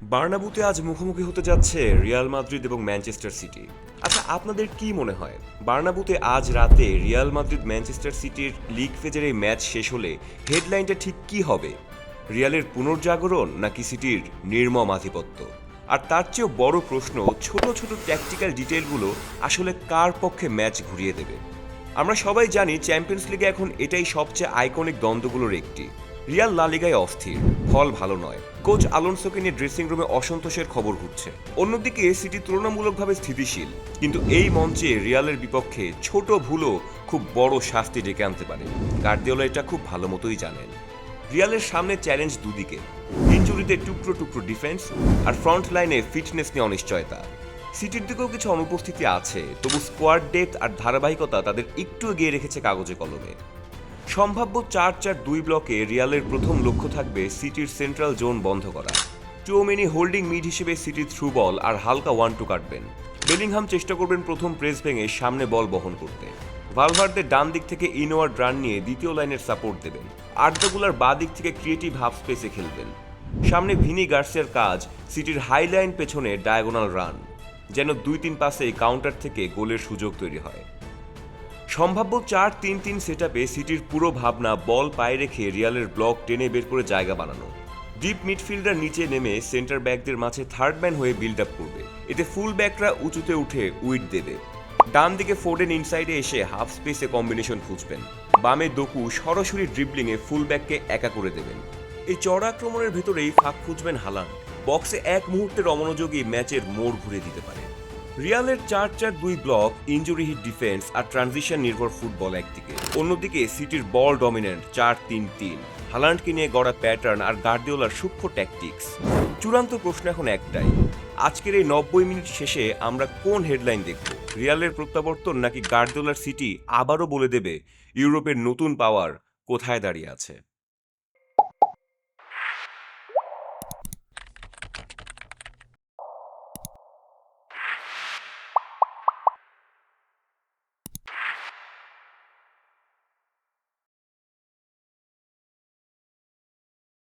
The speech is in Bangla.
বার্নাবুতে আজ মুখোমুখি হতে যাচ্ছে রিয়াল মাদ্রিদ এবং ম্যানচেস্টার সিটি। আচ্ছা, আপনাদের কি মনে হয় বার্নাবুতে আজ রাতে রিয়াল মাদ্রিদ ম্যানচেস্টার সিটির লিগ ফেজের এই ম্যাচ শেষ হলে হেডলাইনটা ঠিক কি হবে? রিয়ালের পুনর্জাগরণ নাকি সিটির নির্মম আধিপত্য? আর তার চেয়েও বড় প্রশ্ন, ছোট ছোট ট্যাকটিক্যাল ডিটেইলগুলো আসলে কার পক্ষে ম্যাচ ঘুরিয়ে দেবে? আমরা সবাই জানি চ্যাম্পিয়ন্স লিগে এখন এটাই সবচেয়ে আইকনিক দ্বন্দ্বগুলোর একটি। রিয়াল লা লিগায় অস্থির, ফল ভালো নয়, কোচ আলোনসোকে নিয়ে ড্রেসিং রুমে অসন্তোষের খবর ঘুরছে। অন্যদিকে সিটি তুলনামূলকভাবে স্থিতিশীল, কিন্তু এই মঞ্চে রিয়ালের বিপক্ষে ছোট ভুলও খুব বড় শাস্তি ডেকে আনতে পারে। গার্দিওলা এটা খুব ভালো মতোই জানেন। রিয়ালের সামনে চ্যালেঞ্জ দুদিকে, ইনজুরিতে টুকরো টুকরো ডিফেন্স আর ফ্রন্ট লাইনে ফিটনেস নিয়ে অনিশ্চয়তা। সিটির দিকেও কিছু অনুপস্থিতি আছে, তবু স্কোয়াড ডেপথ আর ধারাবাহিকতা তাদের একটু এগিয়ে রেখেছে কাগজে কলমে। সম্ভাব্য ৪-৪-২ ব্লকে রিয়ালের প্রথম লক্ষ্য থাকবে সিটির সেন্ট্রাল জোন বন্ধ করা। চৌমেনি হোল্ডিং মিড হিসেবে সিটির থ্রু বল আর হালকা 1-2 কাটবেন। বেলিংহাম চেষ্টা করবেন প্রথম প্রেস ভেঙে সামনে বল বহন করতে। ভালভার্দে ডান দিক থেকে ইনওয়ার্ড রান নিয়ে দ্বিতীয় লাইনের সাপোর্ট দেবেন। আর্দাগুলার বাঁ দিক থেকে ক্রিয়েটিভ হাফ স্পেসে খেলবেন। সামনে ভিনি গার্সিয়ার কাজ সিটির হাই লাইন পেছনে ডায়াগোনাল রান, যেন ২-৩ পাসে কাউন্টার থেকে গোলের সুযোগ তৈরি হয়। সম্ভাব্য ৪-৩-৩ সেটআপে সিটির পুরো ভাবনা বল পায়ে রেখে রিয়ালের ব্লক টেনে বের করে জায়গা বানানো। ডিপ মিডফিল্ডার নিচে নেমে সেন্টার ব্যাকদের মাঝে থার্ড ম্যান হয়ে বিল্ড আপ করবে, এতে ফুল ব্যাকরা উঁচুতে উঠে উইড দেবে। ডান দিকে ফোর্ডেন ইনসাইডে এসে হাফ স্পেসে কম্বিনেশন খুঁজবেন। বামে দোকু সরাসরি ড্রিবলিংয়ে ফুল ব্যাককে একা করে দেবেন। এই চড়া আক্রমণের ভেতরেই ফাঁক খুঁজবেন হালান্ড, বক্সে এক মুহূর্তের অমনোযোগী ম্যাচের মোড় ঘুরে দিতে পারে। রিয়ালের ৪-৪-২ ব্লক, ইনজুরি হিট ডিফেন্স আর ট্রানজিশন নির্ভর ফুটবল একদিকে, অন্যদিকে সিটির বল ডমিনেন্ট ৪-৩-৩, হালান্ডকে নিয়ে গড়া প্যাটার্ন আর গার্দিওলার সূক্ষ্ম ট্যাকটিক্স। চূড়ান্ত প্রশ্ন এখন একটাই, আজকের এই ৯০ মিনিট শেষে আমরা কোন হেডলাইন দেখব? রিয়ালের প্রত্যাবর্তন নাকি গার্দিওলার সিটি আবারও বলে দেবে ইউরোপের নতুন পাওয়ার কোথায় দাঁড়িয়ে আছে?